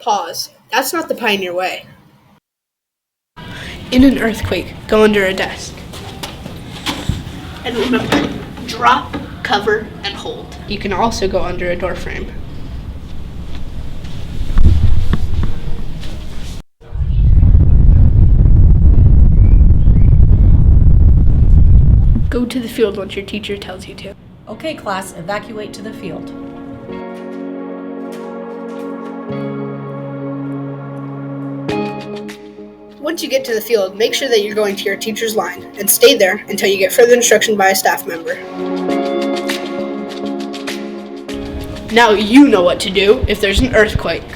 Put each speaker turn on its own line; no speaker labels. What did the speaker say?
Pause. That's not the Pioneer way.
In an earthquake, go under a desk.
And remember, drop, cover, and hold.
You can also go under a door frame. Go to the field once your teacher tells you to.
Okay, class, evacuate to the field.
Once you get to the field, make sure that you're going to your teacher's line and stay there until you get further instruction by a staff member.
Now you know what to do if there's an earthquake.